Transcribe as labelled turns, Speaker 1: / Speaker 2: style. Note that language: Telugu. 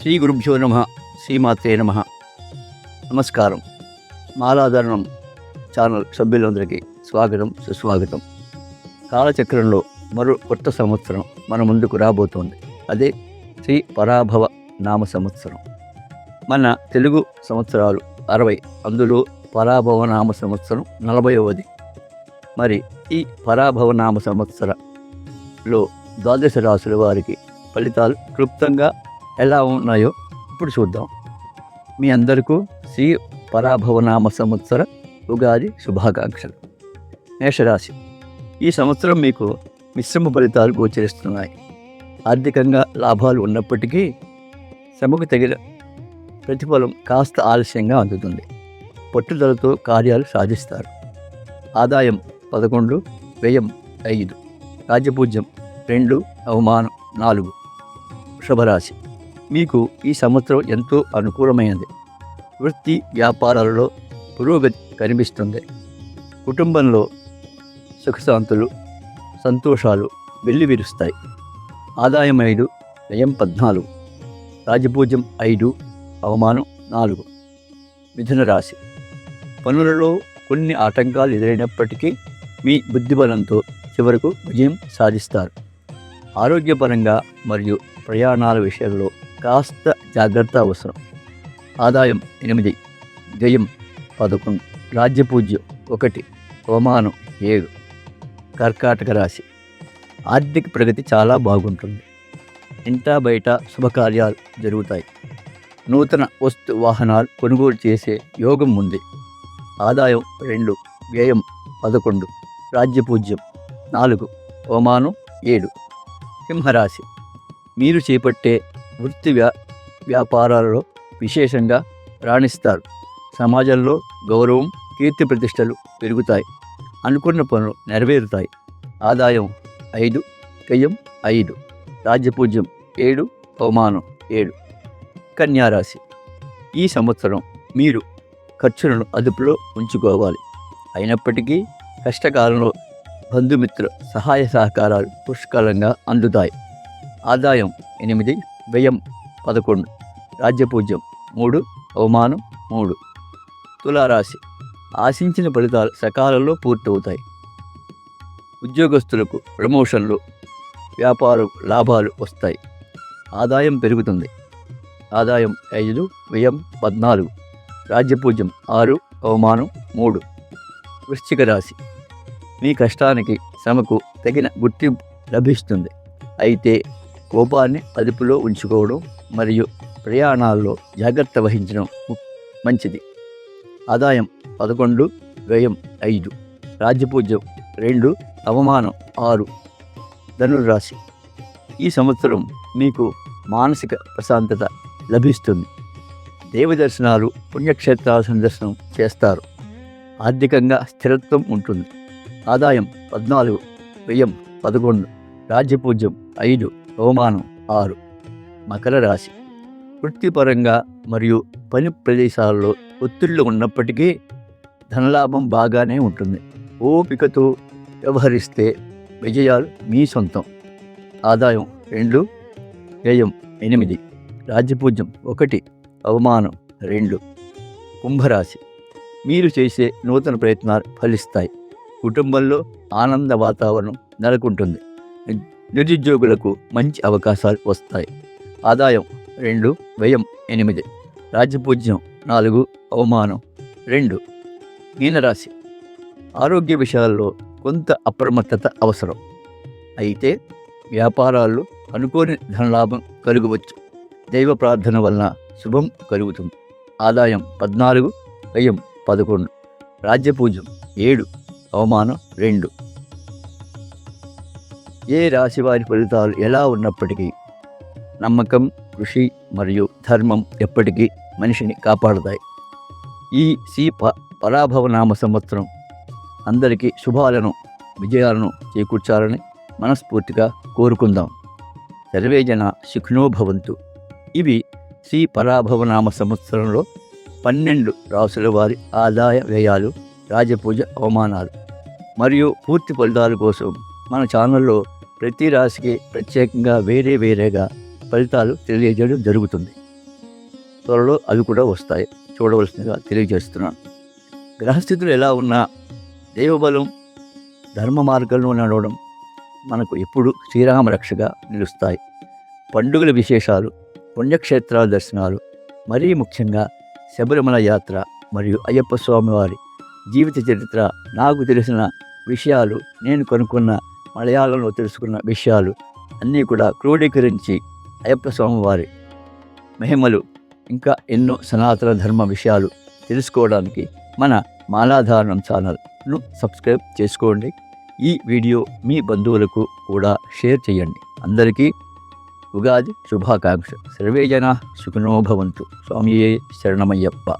Speaker 1: శ్రీ గురుభ్యో నమ. శ్రీమాత్రే నమ. నమస్కారం. మాలాధారణం ఛానల్ సభ్యులందరికీ స్వాగతం, సుస్వాగతం. కాలచక్రంలో మరో కొత్త సంవత్సరం మన ముందుకు రాబోతోంది. అదే శ్రీ పరాభవ నామ సంవత్సరం. మన తెలుగు సంవత్సరాలు 60, అందులో పరాభవ నామ సంవత్సరం 40వది. మరి ఈ పరాభవ నామ సంవత్సరంలో ద్వాదశ రాశుల వారికి ఫలితాలు క్లుప్తంగా ఎలా ఉన్నాయో ఇప్పుడు చూద్దాం. మీ అందరికీ శ్రీ పరాభవనామ సంవత్సర ఉగాది శుభాకాంక్షలు. మేషరాశి, ఈ సంవత్సరం మీకు మిశ్రమ ఫలితాలు గోచరిస్తున్నాయి. ఆర్థికంగా లాభాలు ఉన్నప్పటికీ శ్రమకు తగిన ప్రతిఫలం కాస్త ఆలస్యంగా అందుతుంది. పట్టుదలతో కార్యాలు సాధిస్తారు. ఆదాయం 11, వ్యయం 5, రాజ్యపూజ్యం 2, అవమానం 4. వృషభరాశి, మీకు ఈ సంవత్సరం ఎంతో అనుకూలమైనది. వృత్తి వ్యాపారాలలో పురోగతి కనిపిస్తుంది. కుటుంబంలో సుఖశాంతులు, సంతోషాలు వెల్లివిరుస్తాయి. ఆదాయం 5, వ్యయం 14, రాజపూజ్యం 5, అవమానం 4. మిథున రాశి, పనులలో కొన్ని ఆటంకాలు ఎదురైనప్పటికీ మీ బుద్ధిబలంతో చివరకు విజయం సాధిస్తారు. ఆరోగ్యపరంగా మరియు ప్రయాణాల విషయంలో కాస్త జాగ్రత్త అవసరం. ఆదాయం 8, వ్యయం 11, రాజ్యపూజ్యం 1, అవమానం 7. కర్కాటక రాశి, ఆర్థిక ప్రగతి చాలా బాగుంటుంది. ఇంటా బయట శుభకార్యాలు జరుగుతాయి. నూతన వస్తు వాహనాలు కొనుగోలు చేసే యోగం ఉంది. ఆదాయం 2, వ్యయం 11, రాజ్యపూజ్యం 4, అవమానం 7. సింహరాశి, మీరు చేపట్టే వృత్తి వ్యాపారాలలో విశేషంగా రాణిస్తారు. సమాజంలో గౌరవం, కీర్తి ప్రతిష్టలు పెరుగుతాయి. అనుకున్న పనులు నెరవేరుతాయి. ఆదాయం 5, వ్యయం 5, రాజ్యపూజ్యం 7, అవమానం 7. కన్యారాశి, ఈ సంవత్సరం మీరు ఖర్చులను అదుపులో ఉంచుకోవాలి. అయినప్పటికీ కష్టకాలంలో బంధుమిత్రుల సహాయ సహకారాలు పుష్కలంగా అందుతాయి. ఆదాయం 8, వ్యయం 11, రాజ్యపూజ్యం 3, అవమానం 3. తులారాశి, ఆశించిన ఫలితాలు సకాలంలో పూర్తవుతాయి. ఉద్యోగస్తులకు ప్రమోషన్లు, వ్యాపార లాభాలు వస్తాయి. ఆదాయం పెరుగుతుంది. ఆదాయం 5, వ్యయం 14, రాజ్యపూజ్యం 6, అవమానం 3. వృశ్చిక రాశి, మీ కష్టానికి శ్రమకు తగిన గుర్తింపు లభిస్తుంది. అయితే కోపాన్ని అదుపులో ఉంచుకోవడం మరియు ప్రయాణాల్లో జాగ్రత్త వహించడం మంచిది. ఆదాయం 11, వ్యయం 5, రాజ్యపూజ్యం 2, అవమానం 6. ధనుర్రాశి, ఈ సంవత్సరం మీకు మానసిక ప్రశాంతత లభిస్తుంది. దేవదర్శనాలు, పుణ్యక్షేత్రాల సందర్శనం చేస్తారు. ఆర్థికంగా స్థిరత్వం ఉంటుంది. ఆదాయం 14, వ్యయం 11, రాజ్యపూజ్యం 5, అవమానం 6. మకర రాశి, వృత్తిపరంగా మరియు పని ప్రదేశాల్లో ఒత్తిళ్లు ఉన్నప్పటికీ ధనలాభం బాగానే ఉంటుంది. ఓపికతో వ్యవహరిస్తే విజయాలు మీ సొంతం. ఆదాయం 2, వ్యయం 8, రాజ్యపూజ్యం 1, అవమానం 2. కుంభరాశి, మీరు చేసే నూతన ప్రయత్నాలు ఫలిస్తాయి. కుటుంబంలో ఆనంద వాతావరణం నెలకొంటుంది. నిరుద్యోగులకు మంచి అవకాశాలు వస్తాయి. ఆదాయం 2, వ్యయం 8, రాజ్యపూజ్యం 4, అవమానం 2. మీనరాశి, ఆరోగ్య విషయాల్లో కొంత అప్రమత్తత అవసరం. అయితే వ్యాపారాల్లో అనుకోని ధనలాభం కలుగవచ్చు. దైవ ప్రార్థన వలన శుభం కలుగుతుంది. ఆదాయం 14, వ్యయం 11, రాజ్యపూజ్యం 7, అవమానం 2. ఏ రాశి వారి ఫలితాలు ఎలా ఉన్నప్పటికీ నమ్మకం, కృషి మరియు ధర్మం ఎప్పటికీ మనిషిని కాపాడుతాయి. ఈ శ్రీ పరాభవనామ సంవత్సరం అందరికీ శుభాలను, విజయాలను చేకూర్చాలని మనస్ఫూర్తిగా కోరుకుందాం. సర్వే జన సుఖినో భవంతు. ఇవి శ్రీ పరాభవనామ సంవత్సరంలో 12 రాసుల వారి ఆదాయ వ్యయాలు, రాజపూజ, అవమానాలు మరియు పూర్తి ఫలితాల కోసం మన ఛానల్లో ప్రతి రాశికి ప్రత్యేకంగా వేరేగా ఫలితాలు తెలియజేయడం జరుగుతుంది. త్వరలో అవి కూడా వస్తాయి, చూడవలసిందిగా తెలియజేస్తున్నాను. గ్రహస్థితులు ఎలా ఉన్నా దైవబలం, ధర్మ మార్గంలో నడవడం మనకు ఎప్పుడు శ్రీరామ రక్షగా నిలుస్తాయి. పండుగల విశేషాలు, పుణ్యక్షేత్రాల దర్శనాలు, మరీ ముఖ్యంగా శబరిమల యాత్ర మరియు అయ్యప్ప స్వామివారి జీవిత చరిత్ర, నాకు తెలిసిన విషయాలు, నేను కనుక్కున్న మలయాళంలో తెలుసుకున్న విషయాలు అన్నీ కూడా క్రోడీకరించి అయ్యప్ప స్వామివారి మహిమలు, ఇంకా ఎన్నో సనాతన ధర్మ విషయాలు తెలుసుకోవడానికి మన మాలాధారణం ఛానల్ను సబ్స్క్రైబ్ చేసుకోండి. ఈ వీడియో మీ బంధువులకు కూడా షేర్ చేయండి. అందరికీ ఉగాది శుభాకాంక్షలు. సర్వే జనా సుఖినో భవంతు. స్వామియే శరణమయ్యప్ప.